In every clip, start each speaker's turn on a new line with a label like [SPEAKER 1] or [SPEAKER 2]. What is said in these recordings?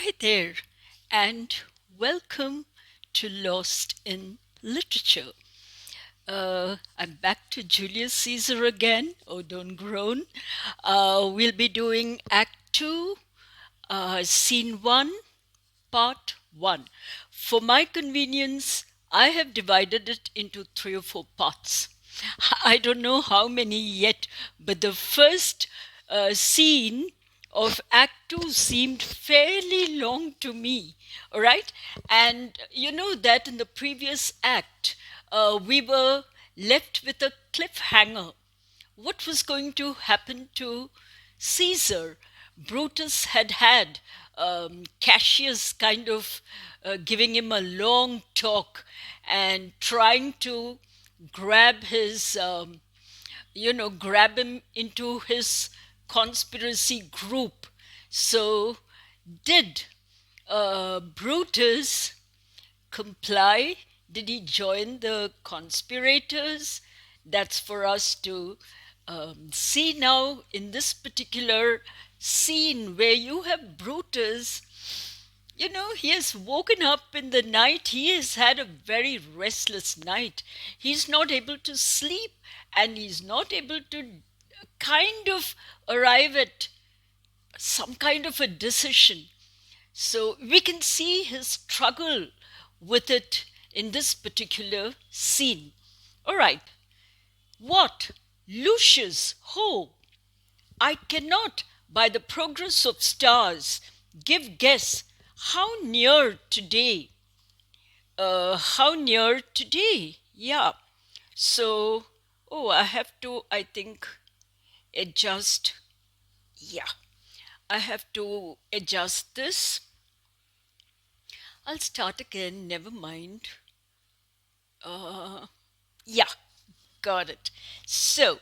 [SPEAKER 1] Hi there, and welcome to Lost in Literature. I'm back to Julius Caesar again. Oh, don't groan. We'll be doing Act 2, Scene 1, Part 1. For my convenience, I have divided it into 3 or 4 parts. I don't know how many yet, but the first scene of Act 2 seemed fairly long to me. All right? And you know that in the previous act, we were left with a cliffhanger. What was going to happen to Caesar? Brutus had Cassius kind of giving him a long talk and trying to grab his, grab him into his conspiracy group. So, did Brutus comply? Did he join the conspirators? That's for us to see now in this particular scene where you have Brutus. You know, he has woken up in the night. He has had a very restless night. He's not able to sleep and he's not able to kind of arrive at some kind of a decision. So we can see his struggle with it in this particular scene. All right. What? Lucius, ho! I cannot, by the progress of stars, give guess how near today. How near today? Yeah. So, I have to, I think, adjust. Yeah. I have to adjust this. I'll start again, never mind. Yeah, got it. So,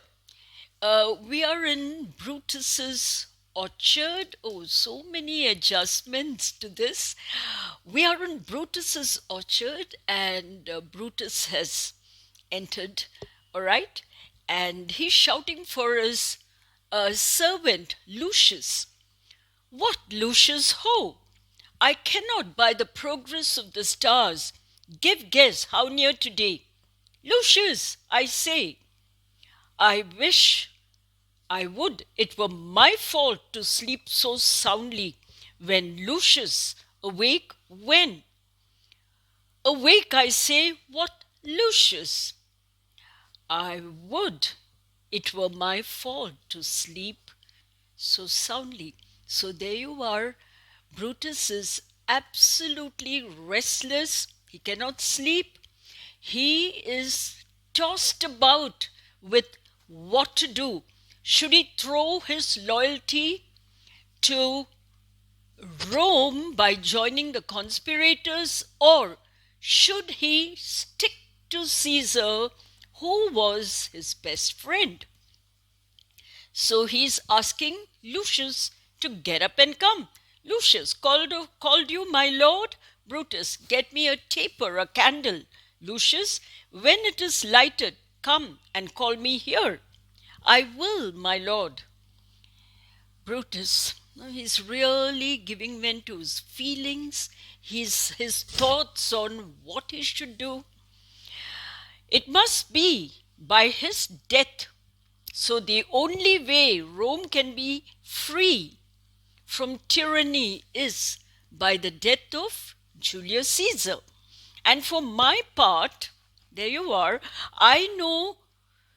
[SPEAKER 1] we are in Brutus's orchard. Oh, so many adjustments to this. We are in Brutus's orchard, and Brutus has entered, all right? And he's shouting for his servant, Lucius. What, Lucius, ho! I cannot, by the progress of the stars, give guess how near today. Lucius, I say, I wish I would it were my fault to sleep so soundly when Lucius awake when? Awake, I say, what Lucius? I would it were my fault to sleep so soundly. So there you are. Brutus is absolutely restless. He cannot sleep. He is tossed about with what to do. Should he throw his loyalty to Rome by joining the conspirators, or should he stick to Caesar, who was his best friend? So he's asking Lucius to get up and come. Lucius, called you my lord? Brutus, get me a taper, a candle. Lucius, when it is lighted, come and call me here. I will, my lord. Brutus, he's really giving vent to his feelings, his thoughts on what he should do. It must be by his death. So the only way Rome can be free from tyranny is by the death of Julius Caesar. And for my part, there you are, I know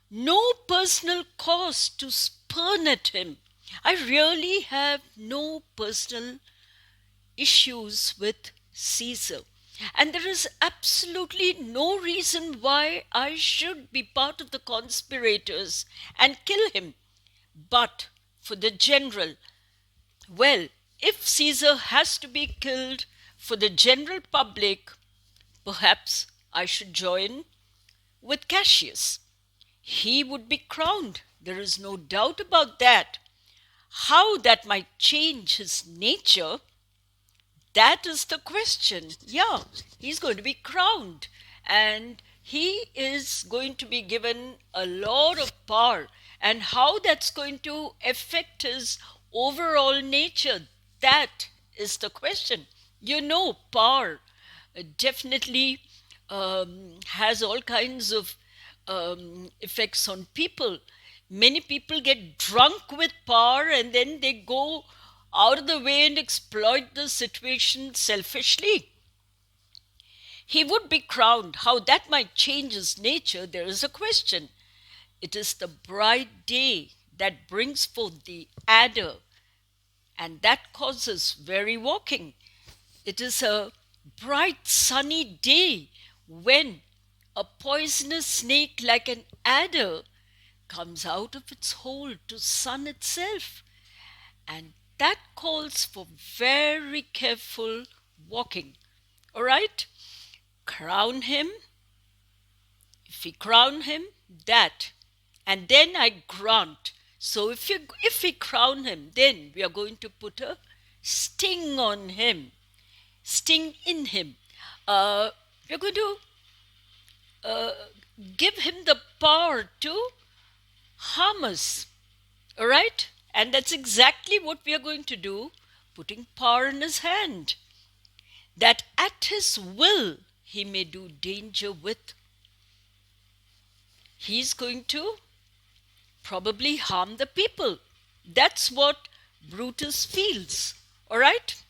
[SPEAKER 1] no personal cause to spurn at him. I really have no personal issues with Caesar. And there is absolutely no reason why I should be part of the conspirators and kill him. But for the general, well, if Caesar has to be killed for the general public, perhaps I should join with Cassius. He would be crowned. There is no doubt about that. How that might change his nature, that is the question. Yeah, he's going to be crowned and he is going to be given a lot of power. And how that's going to affect his overall nature, that is the question. Power definitely has all kinds of effects on people. Many people get drunk with power and then they go out of the way and exploit the situation selfishly. He would be crowned. How that might change his nature, there is a question. It is the bright day that brings forth the adder, and that causes weary walking. It is a bright sunny day when a poisonous snake like an adder comes out of its hole to sun itself. And that calls for very careful walking. All right? Crown him. If we crown him, that. And then I grant. So if we crown him, then we are going to put a sting on him, sting in him. We're going to give him the power to harm us. All right? And that's exactly what we are going to do, putting power in his hand, that at his will he may do danger with. He's going to probably harm the people. That's what Brutus feels. All right?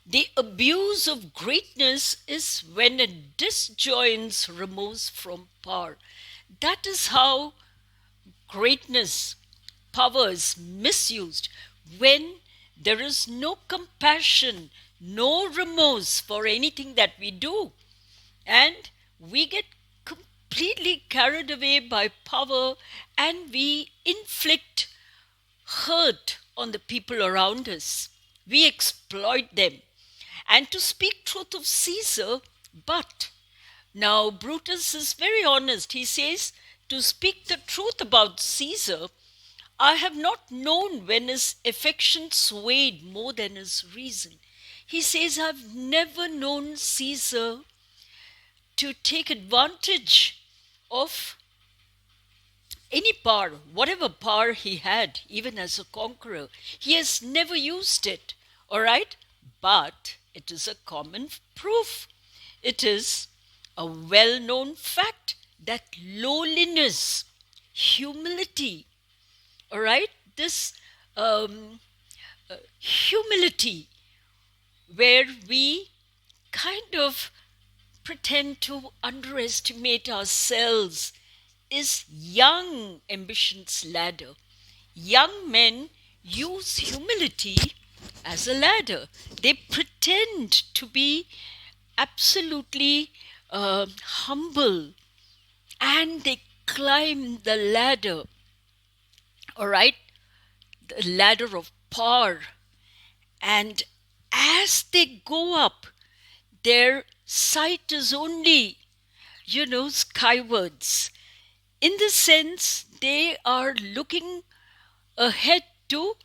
[SPEAKER 1] The abuse of greatness is when it disjoins remorse from power. That is how greatness, power is misused, when there is no compassion, no remorse for anything that we do. And we get completely carried away by power and we inflict hurt on the people around us. We exploit them. And to speak truth of Caesar, but now Brutus is very honest. He says, to speak the truth about Caesar, I have not known when his affection swayed more than his reason. He says, I've never known Caesar to take advantage of any power, whatever power he had, even as a conqueror. He has never used it, all right? But it is a common proof. It is a well-known fact that lowliness, humility, all right? This humility where we kind of pretend to underestimate ourselves is young ambition's ladder. Young men use humility as a ladder. They pretend to be absolutely humble and they climb the ladder, all right, the ladder of power. And as they go up, their sight is only, skywards. In the sense, they are looking ahead to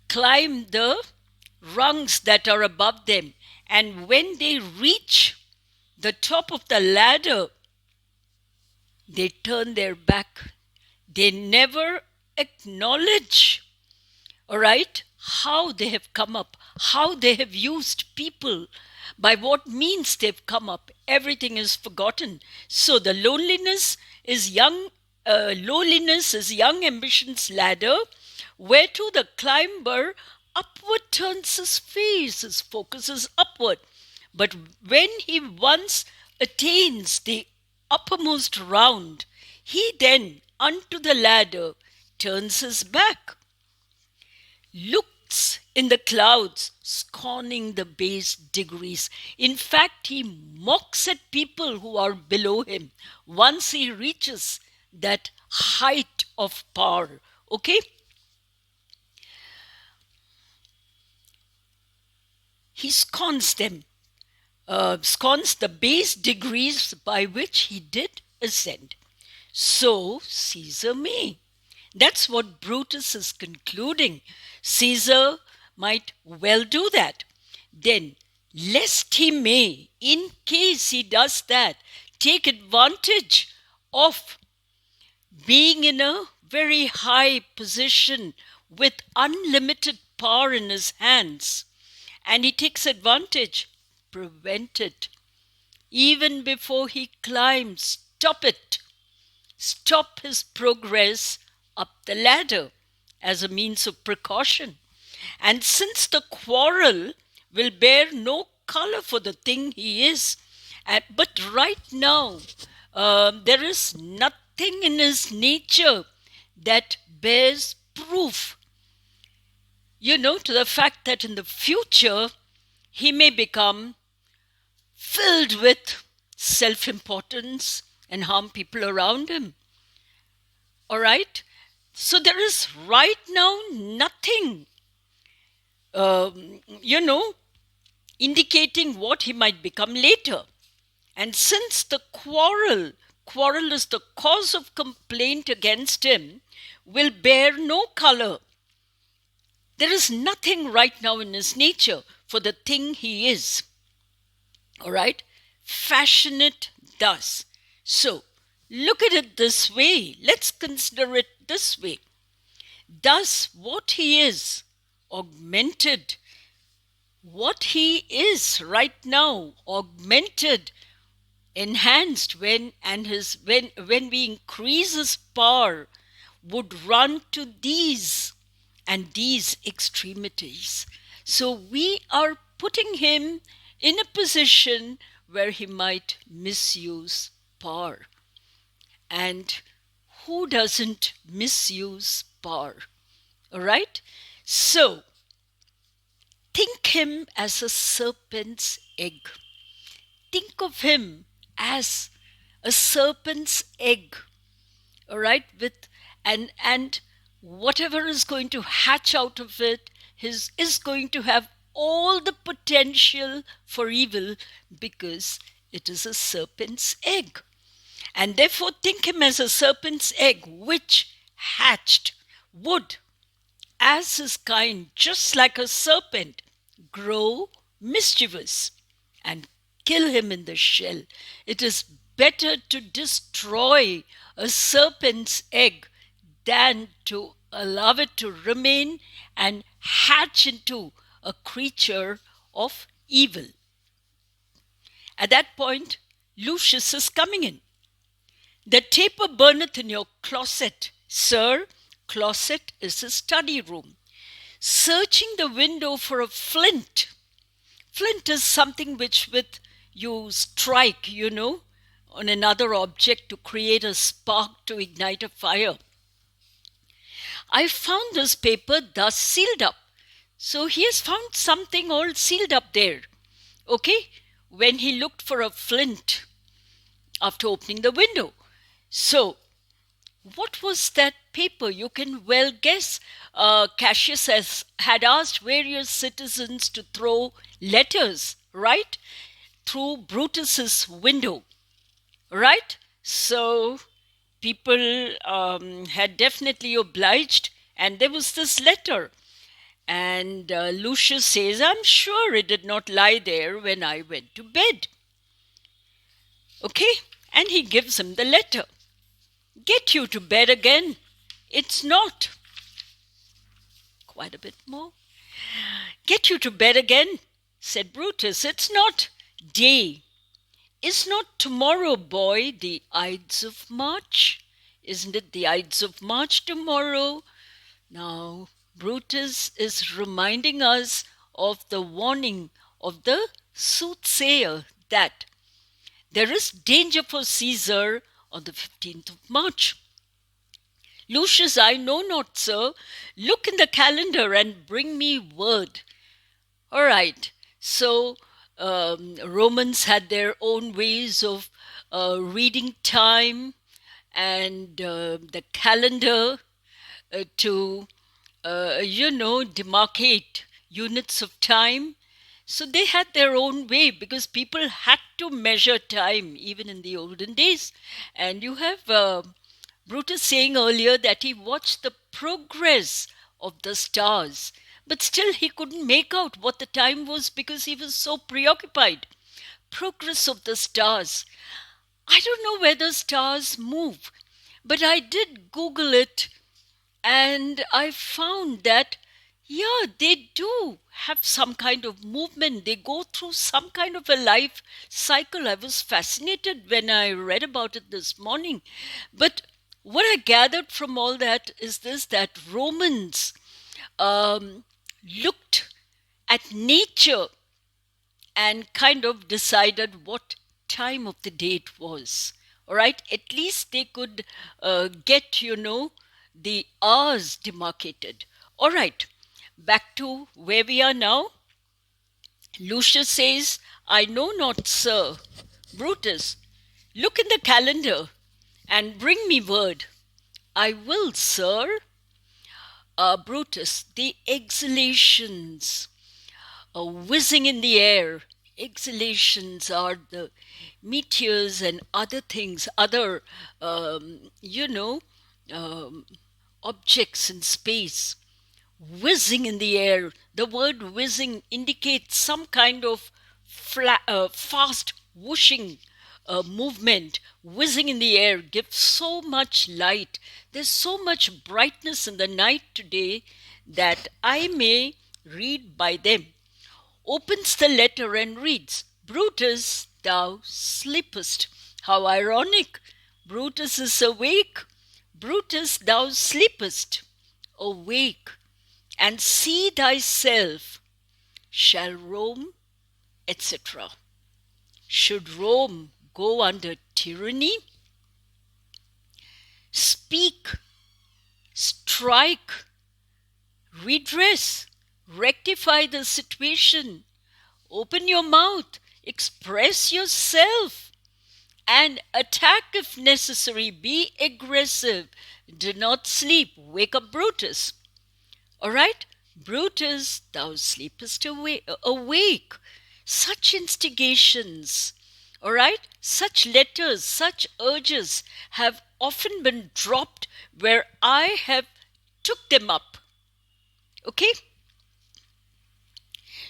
[SPEAKER 1] climb the rungs that are above them. And when they reach the top of the ladder, they turn their back. They never acknowledge, all right, how they have come up, how they have used people, by what means they've come up. Everything is forgotten. So the lowliness is young ambition's ladder, whereto the climber upward turns his face, his focus is upward. But when he once attains the uppermost round, he then unto the ladder turns his back, looks in the clouds, scorning the base degrees. In fact, he mocks at people who are below him once he reaches that height of power. Okay? He scorns them, scorns the base degrees by which he did ascend. So Caesar may. That's what Brutus is concluding. Caesar might well do that. Then, lest he may, in case he does that, take advantage of being in a very high position with unlimited power in his hands and he takes advantage. Prevent it. Even before he climbs, stop it. Stop his progress up the ladder as a means of precaution. And since the quarrel will bear no color for the thing he is, but right now there is nothing in his nature that bears proof, to the fact that in the future he may become filled with self-importance and harm people around him. All right? So there is right now nothing, indicating what he might become later. And since the quarrel is the cause of complaint against him, will bear no color. There is nothing right now in his nature for the thing he is. All right? Fashion it thus. So, look at it this way. Let's consider it this way. Thus, what he is augmented, what he is right now augmented, enhanced when we increase his power, would run to these and these extremities. So we are putting him in a position where he might misuse power. And who doesn't misuse power? All right? So, think him as a serpent's egg. Think of him as a serpent's egg. All right? And whatever is going to hatch out of it is going to have all the potential for evil because it is a serpent's egg. And therefore think him as a serpent's egg which hatched would, as his kind, just like a serpent, grow mischievous and kill him in the shell. It is better to destroy a serpent's egg than to allow it to remain and hatch into a creature of evil. At that point, Lucius is coming in. The taper burneth in your closet. Sir, closet is a study room. Searching the window for a flint. Flint is something which with you strike, on another object to create a spark to ignite a fire. I found this paper thus sealed up. So he has found something all sealed up there. Okay? When he looked for a flint after opening the window. So, what was that paper? You can well guess. Cassius had asked various citizens to throw letters, right? Through Brutus's window, right? So, people had definitely obliged, and there was this letter. And Lucius says, I'm sure it did not lie there when I went to bed. Okay? And he gives him the letter. Get you to bed again. It's not. Quite a bit more. Get you to bed again, said Brutus. It's not day. Is not tomorrow, boy, the Ides of March? Isn't it the Ides of March tomorrow? Now, Brutus is reminding us of the warning of the soothsayer that there is danger for Caesar on the 15th of March. Lucius, I know not, sir. Look in the calendar and bring me word. All right. So Romans had their own ways of reading time and the calendar to, demarcate units of time. So they had their own way because people had to measure time even in the olden days. And you have Brutus saying earlier that he watched the progress of the stars, but still he couldn't make out what the time was because he was so preoccupied. Progress of the stars. I don't know whether stars move, but I did Google it and I found that Yeah, they do have some kind of movement. They go through some kind of a life cycle. I was fascinated when I read about it this morning. But what I gathered from all that is this, that Romans looked at nature and kind of decided what time of the day it was. All right, at least they could get, the hours demarcated. All right, back to where we are now. Lucius says, I know not, sir. Brutus, look in the calendar and bring me word. I will, sir. Brutus, the exhalations whizzing in the air. Exhalations are the meteors and other things, other, um, objects in space whizzing in the air. The word whizzing indicates some kind of fast whooshing movement. Whizzing in the air gives so much light. There's so much brightness in the night today that I may read by them. Opens the letter and reads, Brutus, thou sleepest. How ironic! Brutus is awake. Brutus, thou sleepest. Awake, and see thyself. Shall Rome, etc. Should Rome go under tyranny? Speak, strike, redress, rectify the situation. Open your mouth, express yourself, and attack if necessary. Be aggressive. Do not sleep. Wake up, Brutus. All right? Brutus, thou sleepest awake. Such instigations, all right? Such letters, such urges have often been dropped where I have took them up. Okay?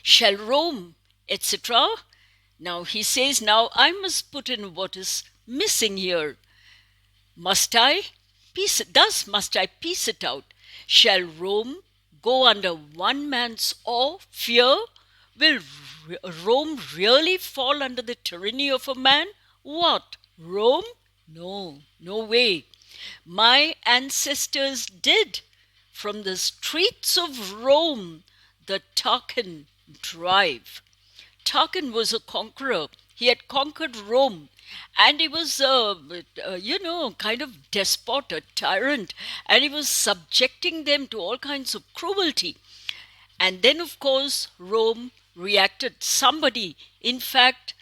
[SPEAKER 1] Shall Rome, etc. Now he says, now I must put in what is missing here. Must I piece it? Thus must I piece it out. Shall Rome go under one man's awe, fear? Will Rome really fall under the tyranny of a man? What? Rome? No, no way. My ancestors did. From the streets of Rome, the Tarquin drive. Tarquin was a conqueror. He had conquered Rome, and he was, kind of despot, a tyrant, and he was subjecting them to all kinds of cruelty. And then, of course, Rome reacted. Somebody, in fact,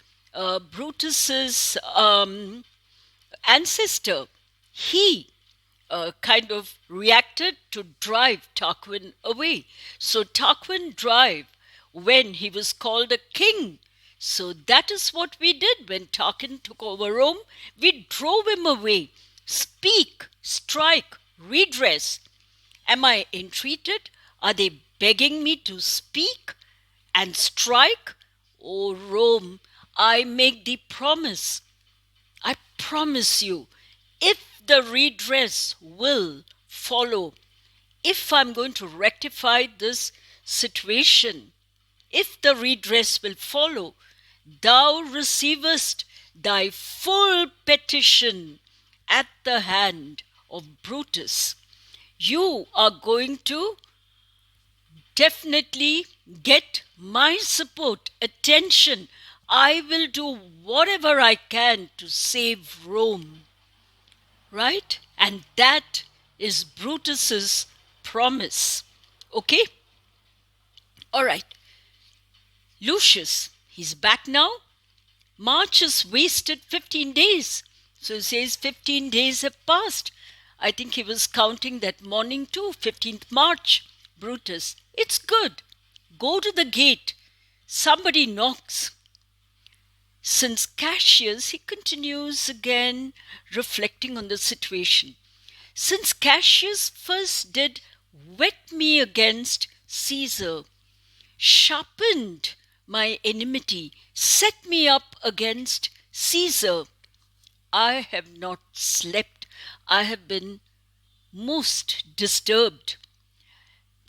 [SPEAKER 1] Brutus's ancestor, he kind of reacted to drive Tarquin away. So Tarquin drive when he was called a king. So that is what we did when Tarquin took over Rome. We drove him away. Speak, strike, redress. Am I entreated? Are they begging me to speak and strike? O Rome, I make thee promise. I promise you, if the redress will follow, if I'm going to rectify this situation, if the redress will follow, thou receivest thy full petition at the hand of Brutus. You are going to definitely get my support, attention. I will do whatever I can to save Rome. Right? And that is Brutus's promise. Okay? All right. Lucius, he's back now. March has wasted 15 days. So he says 15 days have passed. I think he was counting that morning too, 15th March. Brutus, it's good. Go to the gate. Somebody knocks. Since Cassius, he continues again reflecting on the situation. Since Cassius first did whet me against Caesar, sharpened my enmity, set me up against Caesar, I have not slept. I have been most disturbed.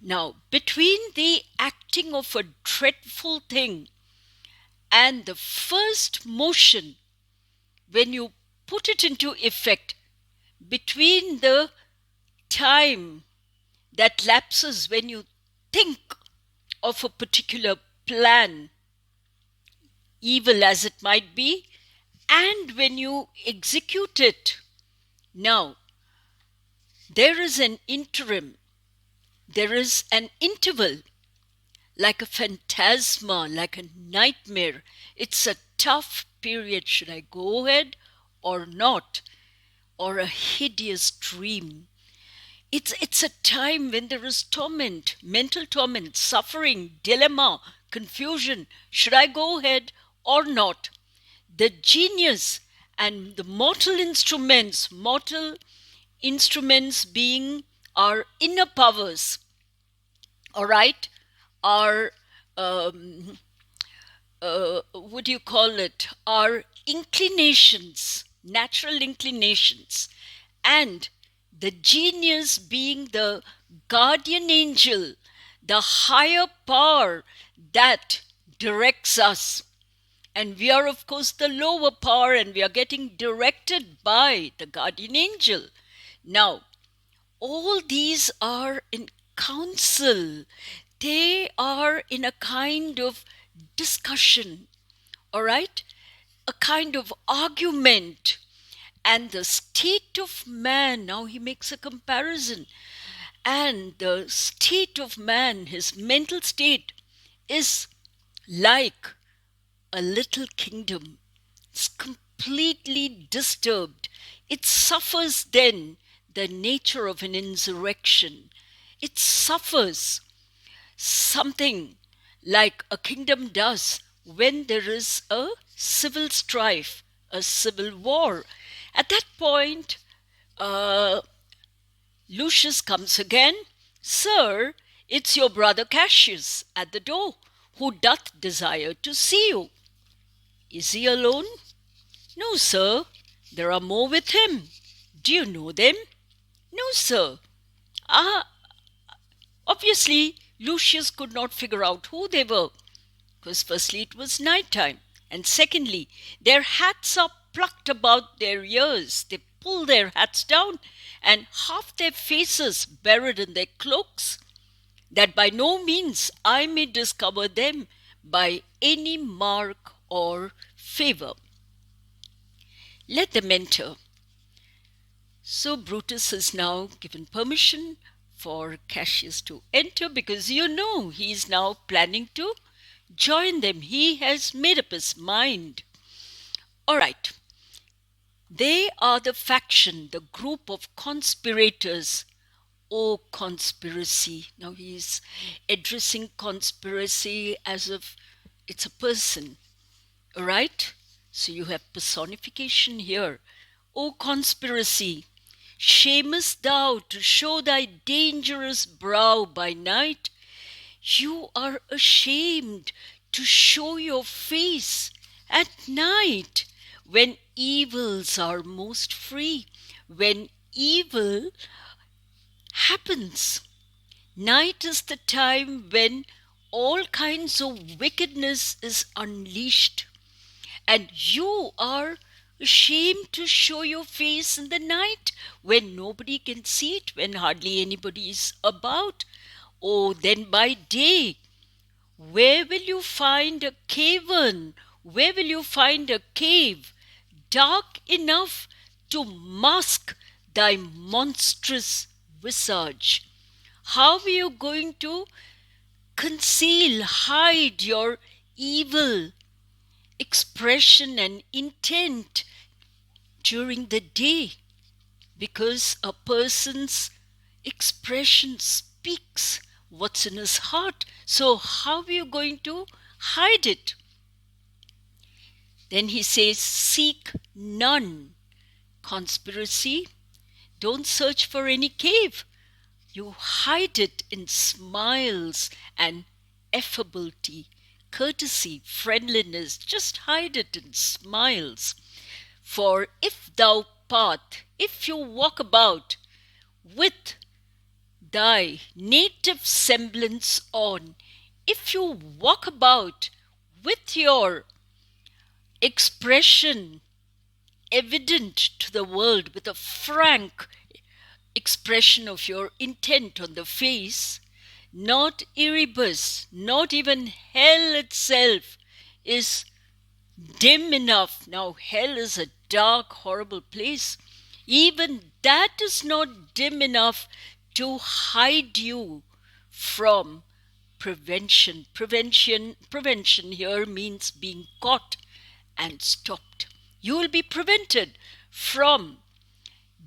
[SPEAKER 1] Now, between the acting of a dreadful thing and the first motion, when you put it into effect, between the time that lapses when you think of a particular plan, evil as it might be, and when you execute it, now there is an interim, there is an interval, like a phantasma, like a nightmare. It's a tough period. Should I go ahead or not? Or a hideous dream. It's a time when there is torment, mental torment, suffering, dilemma, confusion. Should I go ahead or not? The genius and the mortal instruments being our inner powers, all right, our what do you call it? Our inclinations, natural inclinations, and the genius being the guardian angel, the higher power that directs us. And we are, of course, the lower power, and we are getting directed by the guardian angel. Now, all these are in council. They are in a kind of discussion, all right? A kind of argument. And the state of man, now he makes a comparison, and the state of man, his mental state, is like a little kingdom. It's completely disturbed. It suffers then the nature of an insurrection. It suffers something like a kingdom does when there is a civil strife, a civil war. At that point, Lucius comes again. Sir, it's your brother Cassius at the door, who doth desire to see you. Is he alone? No, sir. There are more with him. Do you know them? No, sir. Obviously, Lucius could not figure out who they were, because firstly it was night time, and secondly, their hats are plucked about their ears. They pull their hats down, and half their faces buried in their cloaks, that by no means I may discover them by any mark or favor. Let them enter. So Brutus has now given permission for Cassius to enter, because he is now planning to join them. He has made up his mind. All right. They are the faction, the group of conspirators. Oh, conspiracy. Now he's addressing conspiracy as if it's a person. All right? So you have personification here. O conspiracy, shamest thou to show thy dangerous brow by night? You are ashamed to show your face at night, when evils are most free, when evil happens. Night is the time when all kinds of wickedness is unleashed. And you are ashamed to show your face in the night when nobody can see it, when hardly anybody is about. Oh, then by day, where will you find a cavern? Where will you find a cave dark enough to mask thy monstrous visage? How are you going to conceal, hide your evil expression and intent during the day? Because a person's expression speaks what's in his heart. So how are you going to hide it? Then he says, seek none. Conspiracy, don't search for any cave. You hide it in smiles and affability, courtesy, friendliness. Just hide it in smiles. For if you walk about with thy native semblance on. If you walk about with your expression evident to the world, with a frank expression of your intent on the face, not Erebus, not even hell itself is dim enough. Now, hell is a dark, horrible place. Even that is not dim enough to hide you from prevention. Prevention here means being caught and stopped. You will be prevented from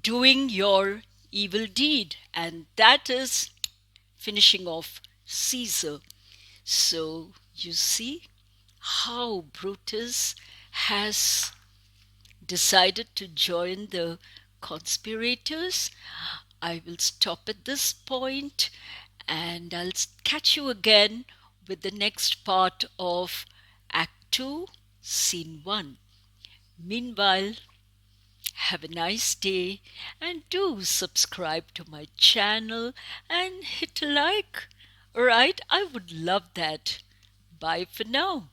[SPEAKER 1] doing your evil deed, and that is finishing off Caesar. So you see how Brutus has decided to join the conspirators. I will stop at this point and I'll catch you again with the next part of Act 2, Scene 1. Meanwhile, have a nice day and do subscribe to my channel and hit a like. Alright, I would love that. Bye for now.